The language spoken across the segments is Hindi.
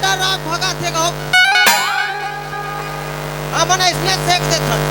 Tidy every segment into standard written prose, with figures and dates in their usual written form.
डर राख भगा थे गो हमने इसने सेक दे था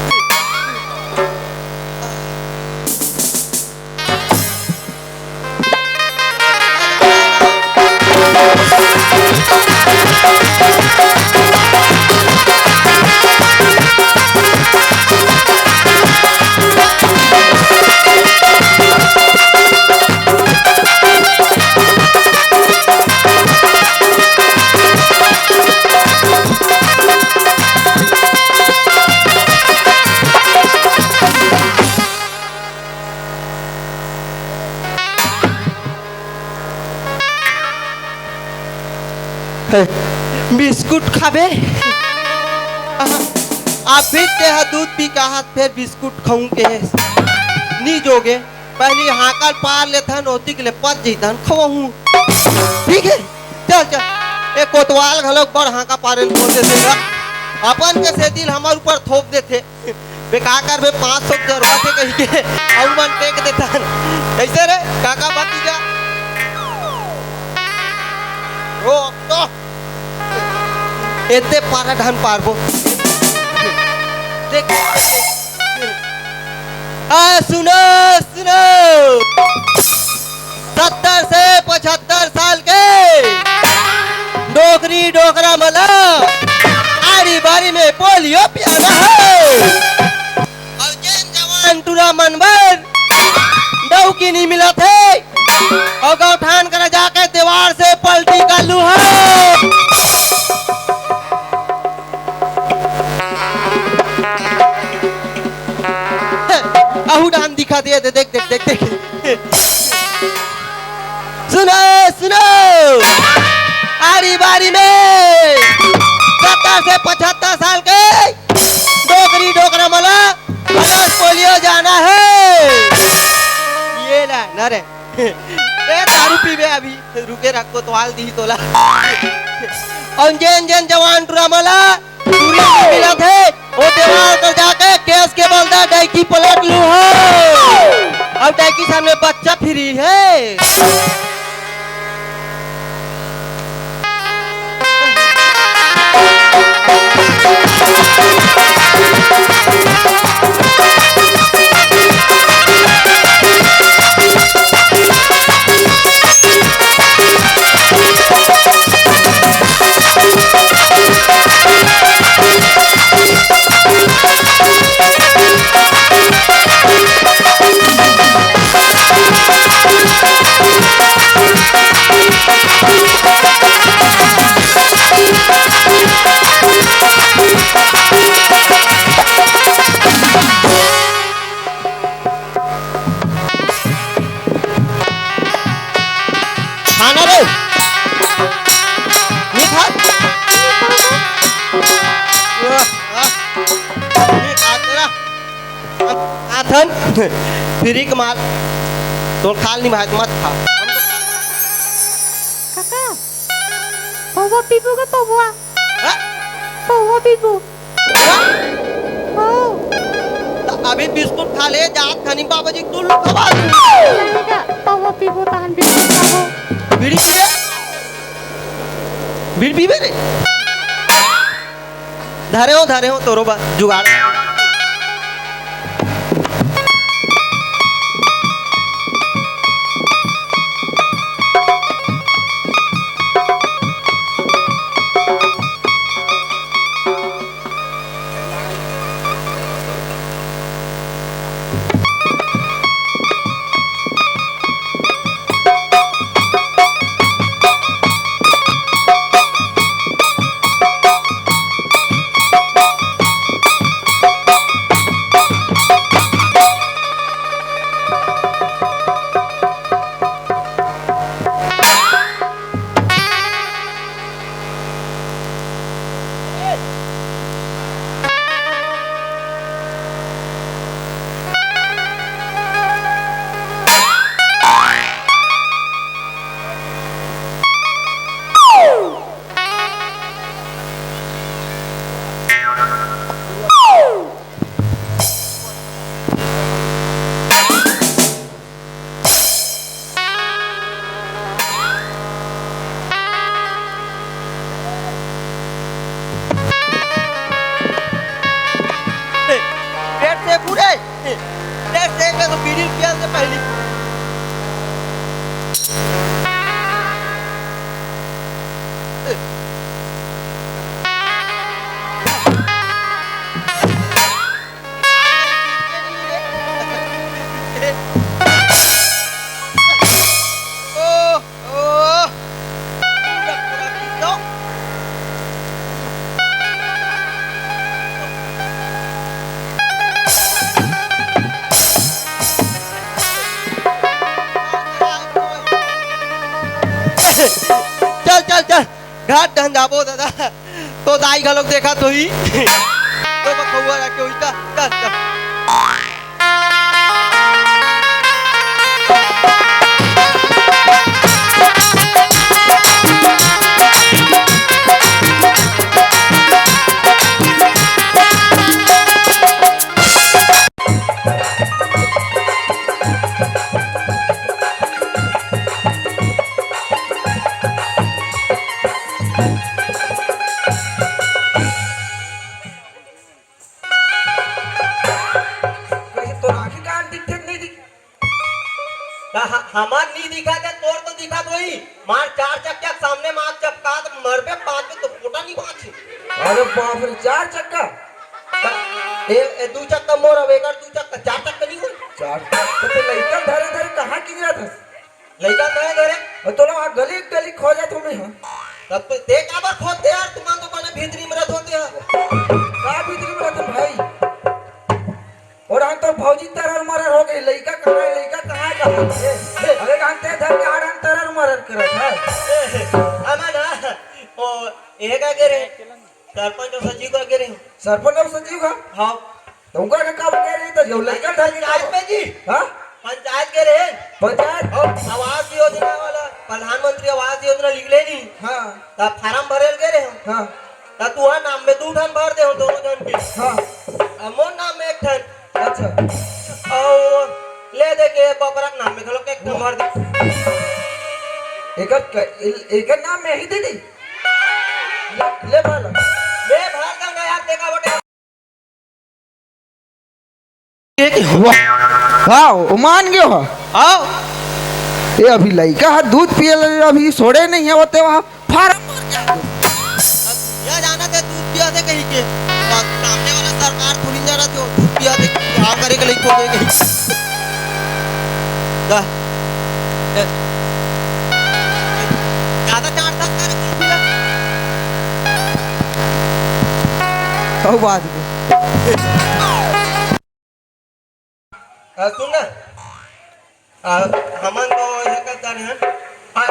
बिस्कुट खाबे आप भी ते दूध पी का हाथ फिर बिस्कुट खाऊं के नी जोगे पहले हाकल पार लेथन ओती के लिए पच जीतन खवाऊं ठीक है चल चल एक कोतवाल घलोक बड़ हाका पारे बोल देते अपन के से दिल हमार ऊपर थोप देते बेका कर बे 500 जरवा थे कही के और मन टेक देता ऐसे रे काका बाकी जा ओ तो एते पारा ढान पारबो देख सुनो सुनो 70 से 75 साल के डोगरी डोगरा मला आरी बारी में पोलियो पियाना है और जैन जवान टूरा मनवर डौ की नहीं मिला थे और गौठान कर जाके दीवार से पलटी का लूहा आहू डान दिखा दिए देख देख देख देख सुनो सुनो आरी बारी में 70 से 75 साल के डोगरी डोगरा मला अनाज पोलियो जाना है ये ना न रे दारू पीबे अभी रुके रखो तो हाल दी तोला और जैन जैन जवान टूरा मला दूरी मिला थे वो दीवार पर जाके केस के बलदा डाइकी पलट लू है अब डाइकी सामने बच्चा फ्री है फ्री कमाल तो खाल नहीं भाई मत खा काका पौवा पीबू का पौवा पौवा पीबू अभी बिस्कुट खा ले जात खानी बाबा जी तू लोग खवा पौवा पीबू तान बिस्कुट खाबो बीड़ी पीबे बीड़ी पीबे रे धरे हो तोरो बा जुगाड़ तो बीड़ी पिया से पहली ओ ओ चल चल चल घाट ढन जाबो दादा तो दाई घलोक देखा तो ही तो बखुआ रखे हुई था चल चल हमार नहीं दिखा था तोर तो दिखा तो ही मार चार चक्का सामने मार चपका तो मर पे पांच पे तो फोटा नहीं बाछे अरे बाप रे 4 चक्का ए दो चक्का मोर अवेगर दो चक्का चार चक्का नहीं हो 4 चक्का तो लइका धरे धरे कहां की गया था लइका नहीं धरे और तो लोग गली गली खो जा तुम्हें हां तब तो देख आबर खोदते यार तुम तो बने भीतरी में रहते होते हैं का भीतरी में रहते भाई और हम तो भौजी तरर मरर हो गई लइका कहां का अरे जानते धर के आड़न तरर मरर करत है अमन ओ ये क्या करे सरपंच और सचिव का करे सरपंच और सचिव का हां तुमका का काम कह रही तो जो लइका धर के पंचायत में जी हां पंचायत के रहे पंचायत आवास योजना वाला प्रधानमंत्री आवास योजना लिख ले नहीं हां तब फार्म भरेल के रहे हां तब तू नाम में 2 ठन भर दे हो दोनों जन के हां मोर नाम में 1 ठन अच्छा और ले दे के बबरक नाम में खलो के 1 ठन भर दे एकर नाम में ही दे दी ले भाला मैं भर दूंगा यार देखा बटे वाह मान गयो हो आओ ये अभी लइका है दूध पिए अभी सोड़े नहीं है होते वहां फार्म भर गया या जाना थे दूध पिया दे कहीं के सामने वाला सरकार थोड़ी जा रहा जो दूध पिया दे क्या करे के लिए खोले कहीं ज्यादा चार तक करे दूध पिया तो बात सुन ना हमन तो ये करता हैं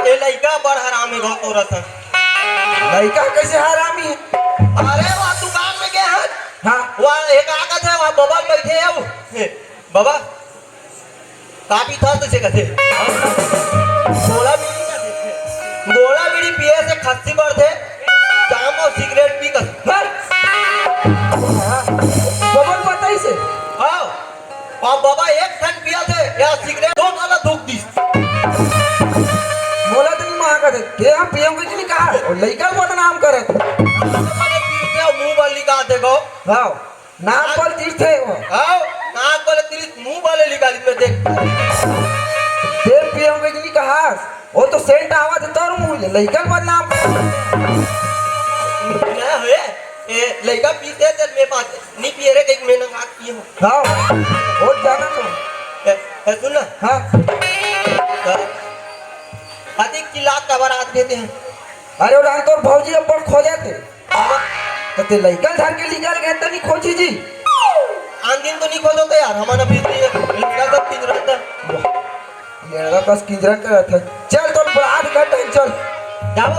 ये लइका बड़ हरामी गो तोरत है लइका कैसे हरामी है अरे वहाँ दुकान में गए हैं हाँ वहाँ एक आगत है वहाँ बाबा बैठे हैं वो बाबा काफी था तुझे कहते गोला बीड़ी पिए से खस्सी बढ़ थे जाम और सिगरेट पी कर बबल बताई से हाँ और बाबा 1 ठन पिया थे या सिगरेट 2 वाला धूप दी बोला तो नहीं मां का के हम पियोगे कि नहीं कहा और लइका बदनाम करे मैंने मुंह वाली कहा थे गो हां नाक पर तीर थे वो हाँ नाक वाले तिल मुंह वाले निकाली में देख देर पियोगे कि नहीं कहा वो तो सेंट आवाज तोर मुंह लइका बदनाम ना हुए ए लइका पीते थे मेरे पास नहीं पिए रे एक महीना का पिए हो हां और जाना तो सुन ना हां अधिक की लात का बारात देते हैं अरे और तो भौजी अब खो जाते तो ते लइका धर के निकाल गए त नहीं खोजी जी आन दिन तो नहीं खोजो तो यार हमारा भीतरी लड़का सब तीन रहता मेरा बस किधर का था चल तो बात करते चल जाओ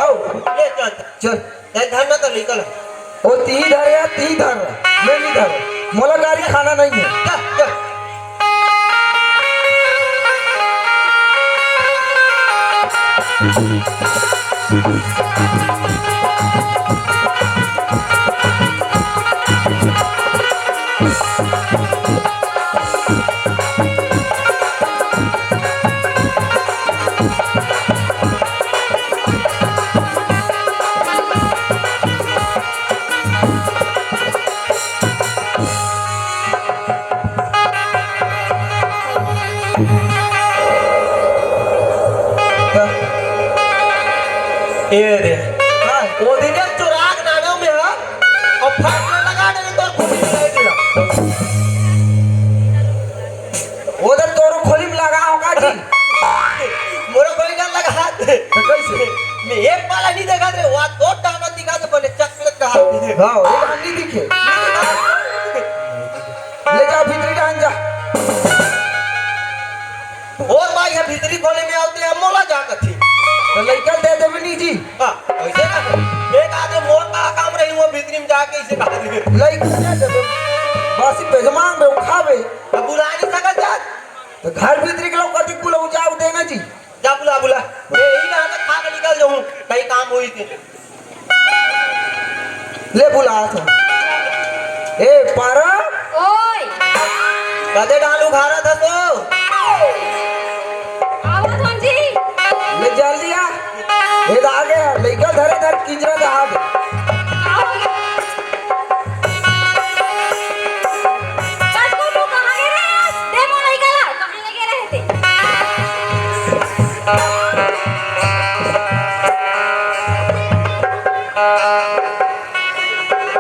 आओ ले चल चल ते धर ना तो निकल ओ ती धर या ती धर मैं नहीं धर मोला गाड़ी खाना नहीं है चल वो दिन एक चुराग नानों में है और फाटने लगा दे तो खोली में लगा दिला उधर तोरो खोली में लगा होगा जी मोरा कोई ना लगा तो कैसे मैं एक वाला नहीं देखा रे वो दो टांगा दिखा तो बने चकले का हाथ हाँ ये हंडी दिखे ले जा भीतरी डाल जा और भाई है भीतरी खोले में आते हैं मोला जाकर थी तो लड़का दे देवे नहीं जी हाँ वैसे ना एक आदमी मोर का काम रही वो भीतरी में जाके इसे कहा दे लड़का दे देवे बासी पेजमान में उठावे अब बुला नहीं सकता जा तो घर भीतरी के लोग कति बुला जाओ देना जी जा बुला बुला यही ना तो खा के निकल जाऊं कहीं काम हुई थी ले बुला था ए पारा ओए कदे डालू खा रहा था तो आवत हन जी ले जल्दी आ ये आ गया लड़का धरे धर किंजरा दे हाथ आओ बस को तू कहां गए रे डेमो नहीं गला कहां लगे रहे थे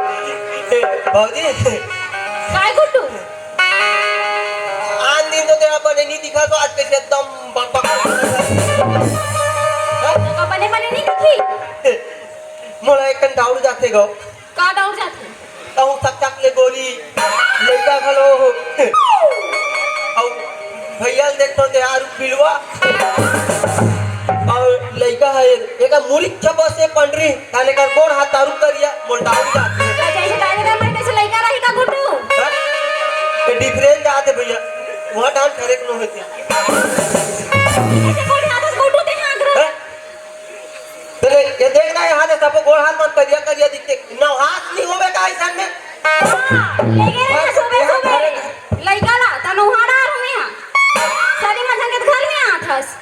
भौजी काय गुड्डू आन दिन तो तेरा बने नहीं दिखा तो आज कैसे एकदम बक अपने मने नहीं दिखी मोला एक डाउन जाते गो का डाउन जाते ताऊ तक तक ले गोली लड़का खलो और भैया देखो ते यार बिलवा और लड़का है एक मुलिक छपा से पंडरी ताले का गोड़ हाथ तारू करिया मोल डाउन जाते जैसे डाले का मैं कैसे लइका रही का गुड्डू के डिफरेंस आते भैया वहां डाउन करेक्ट न होते कैसे कोई हाथ गुड्डू ते हाथ रो तो ये देखना है हाथ सब गोड़ हाथ मत करिया दिखते ना हाथ नहीं होवे का ऐसा में लेगे रे सुबह सुबह लइका ला तनु हाड़ा रुमिया सारी मजन के घर में आथस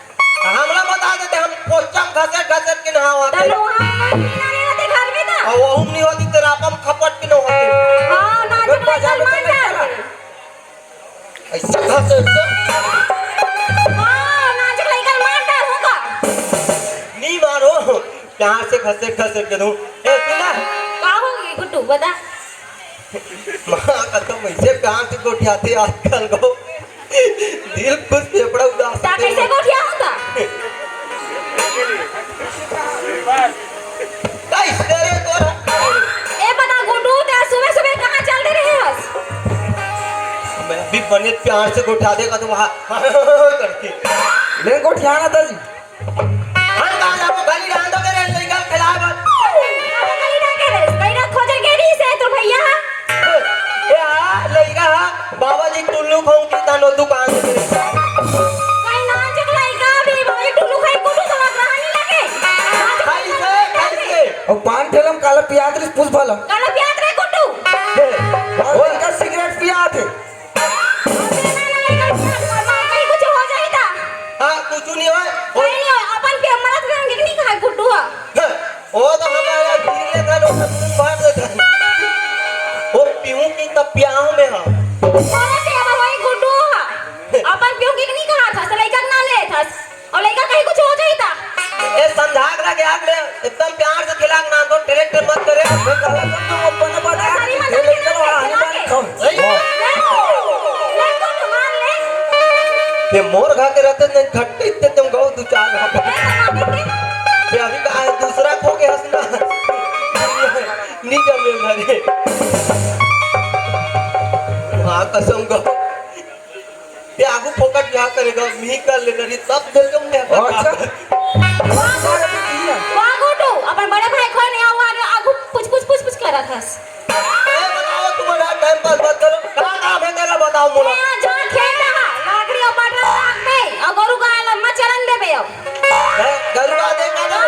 हमला बता देते हम पोचम घसट के नहावा तनु हाड़ा नहीं होते घर में ना और वो हम नहीं होती तेरा पम खपट के न होते हां ना जो बाजार मान डाल ऐसा घसट से हां ना जो लइका मान डाल होगा नहीं मारो प्यार से घसट के दूं ए सुना का होगी गुड्डू बता मां का तो वैसे प्यार से गोठियाते आजकल गो दिल खुश फेफड़ा उदास ता कैसे गोठिया होता कैसे रे तोरा ए बता गुड्डू ते सुबह सुबह कहां चल रहे हस मैं भी बने प्यार से गोठा देगा तो वहां करके ले को ठियाना था जी हर गाना को गाली डाल दो करे लइका खिलावा कहीं ना के रे कहीं ना खोजे गेरी से तो भैया ए आ लइका बाबा जी टुल्लू खाऊं की तानो दुकान से कहीं ना जग लइका भी भाई टुल्लू खाई गुड्डू समझ रहा नहीं लगे कैसे और पान ठेलम काला पियात्री पुल फलम काला प्याज रे गुड्डू और इनका सिगरेट पिया थे कहीं कुछ हो जाएगा हां कुछ नहीं होए कोई नहीं हो अपन पे मरत करेंगे नहीं खाए गुड्डू ओ तो हमारा धीरे का लोग बाहर देता वो पीऊं की तब प्याऊ में हां बोले थे अब वही गुड्डू अपन पियो की नहीं कहा था लइका ना ले था और लइका कहीं कुछ हो जाएगा ए समझा के लगे आग में एकदम प्यार से खिला ना तो डायरेक्टर मत करे मैं काला तुम अपन बता सारी ये मजाक लड़का ना वाला हनी खिला बानी के। ले गुड्डू मार ले ये मोर खा के रहते नहीं घट्टे इतने तुम गौ दो चार ले मार के ये अभी कहा है दूसरा खो के हंसना निकल में भरे हाँ कसम गो ये आगू फोकट क्या करेगा मी कर ले रही तब दिल को मैं अच्छा वाह गुड्डू अपन बड़े भाई खोए नहीं हुआ आगू कुछ कर रहा था बताओ तुम्हारा टाइम पास मत करो क्या काम है तेरा बताओ मोला मैं जहां खेल रहा लाकड़ी और बटन राख में और गरु गाय लम्मा चरण दे बे गरुआ देखा ना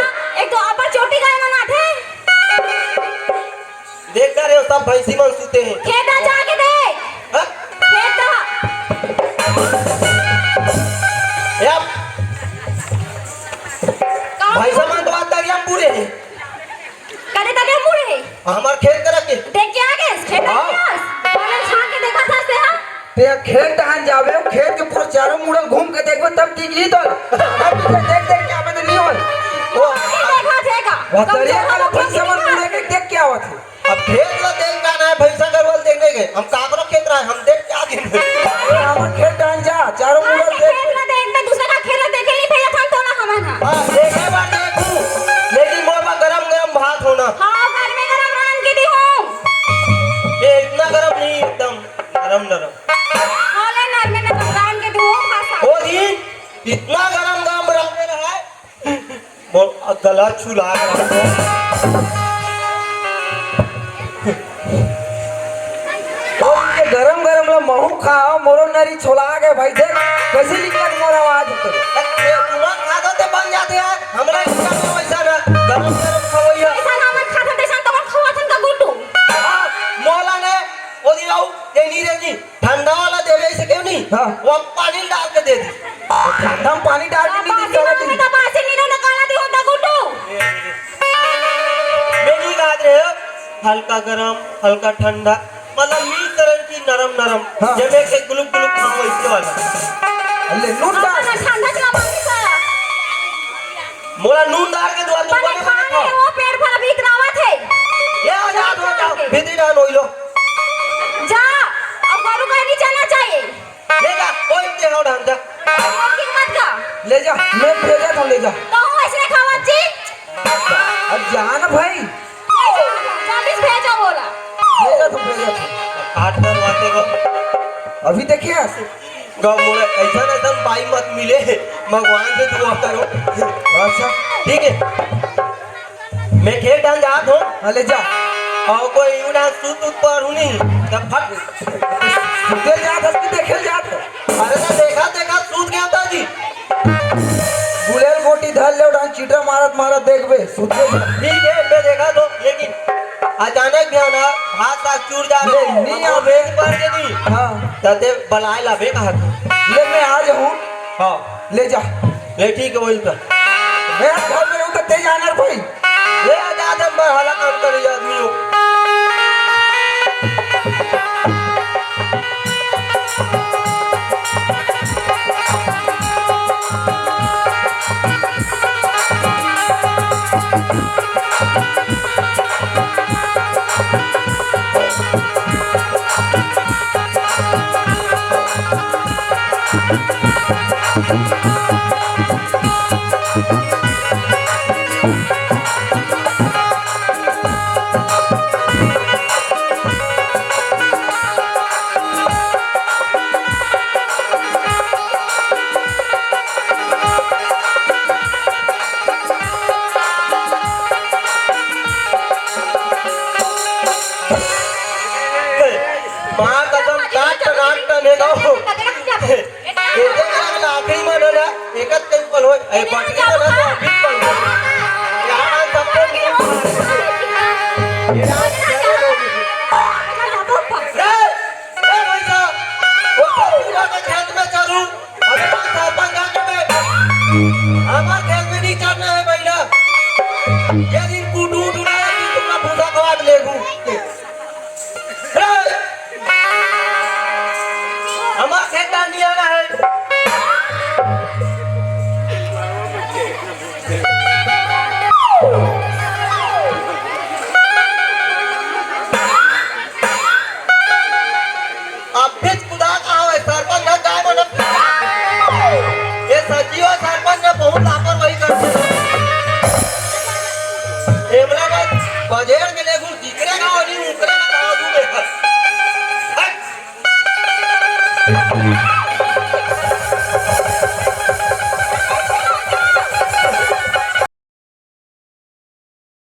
एक तो अपर चोटी गाय मना थे देख रहे हो सब भैंसी मन सूते हैं खेता जाके देख हाँ? खेता यार भैंसा मन तो आता है पूरे हैं कदे तक मुड़े हमार खेत कर के देख के आगे खेता हाँ। पहले छान के देखा था से हम ते खेत टहन जावे खेत के पूरा चारों मुड़ल घूम के देखबो तब टिक ही तो अब देख देख के आवे तो नहीं होय वो देखा देगा वतरिया का पैसा मन पूरे के देख क्या आवत है अब खेत ला देख का ना भैंसा गरवल देखने के हम काकरो खेत रहा हम देख के आगे ए हमर खेत डान जा चारों मुड़ा देख खेत में देख दूसरे का खेत देखे नहीं भैया था तो ना हमन हां हां देखे बार देखू लेकिन मोर में गरम गरम भात होना हां घर में गरम रान के दी हूं ये इतना गरम नहीं एकदम नरम नरम हाले नर में गरम रान के दी हूं भाषा ओ दिन इतना गरम गरम रख रहा है मोर गला छुला रहा ये गरम गरम ला महू खाओ मोरो नरी छोला गए भाई देख कैसे निकला मोर आवाज तो ये पूरा खा दो ते बन जाते हैं हमरा इसका में वैसा ना गरम गरम खवैया ऐसा हमन खाता देसन तो खवाथन का गुड्डू मौला ने ओ दी आओ ये नी रे नी ठंडा वाला देवे से क्यों नहीं हाँ। वो हम पानी डाल के दे दी हम पानी डाल के नहीं दी सारा दिन तो बासे नीरो ना काला दी होता गुड्डू मेरी बात रे हल्का गरम हल्का ठंडा मतलब मी तरह की नरम नरम हाँ। जैसे के गुलुक गुलुक खाओ इसके वाला अल्ले नून डाल ना ठंडा चला बाकी सा मोला नून डाल के दुआ तुम बने खाने वो पेट भर भीतर आवत है ये आ जाओ भीतर डाल होई लो जा अब गरु का नहीं जाना चाहिए ले जा ओए दे हो ढंग जा और कीमत का ले जा मैं भेजा तो ले जा तो हूं ऐसे खावत जी अब जान भाई चालीस भेजा बोला भेजा तो भेजा काट कर वाते को अभी देखिए गाँव मोड़े ऐसा ऐसा बाई मत मिले भगवान से दुआ करो अच्छा ठीक है मैं खेत डाल जात हूँ हाँ ले जा और कोई यूं ना सूत ऊपर हूँ नहीं तब फट सुते जात हस्ती देखे जात अरे ना देखा देखा सूत गया था जी गुलेल गोटी धर ले उड़ान चीटा मारत मारत देखबे सुते जा ठीक है मैं देखा तो लेकिन अचानक भी ना हाथ साथ चूर जा ले, नहीं और आवे। बेच पर के नहीं हाँ तते बलाए लाभे कहा तू ले मैं आ जाऊँ हाँ ले जा ले ठीक है वही का मैं घर में हूँ तो तेज आना भाई ले आजाद हम हला काम करे आदमी हो मां कदम काट काट ने दो एक आखिरी में ना एकत के पल होय ए बटकी ना तो अभी पल यार सबको रे ए भैया वो पूरा के खेत में चलूं अरे सरपंच जाके में हमारे खेत में नहीं चढ़ना है भैया ये दिन कूटू उड़ाया कि तुमका भूसा खवाट लेगू हमारा खेत नहीं आना है अब फिर खुदा कहा है सरपंच ने गाय बना ये सचिव सरपंच ने बहुत लापरवाही करते एमला का बजेर के लेगू जिकरे का और नहीं उकरे का दादू में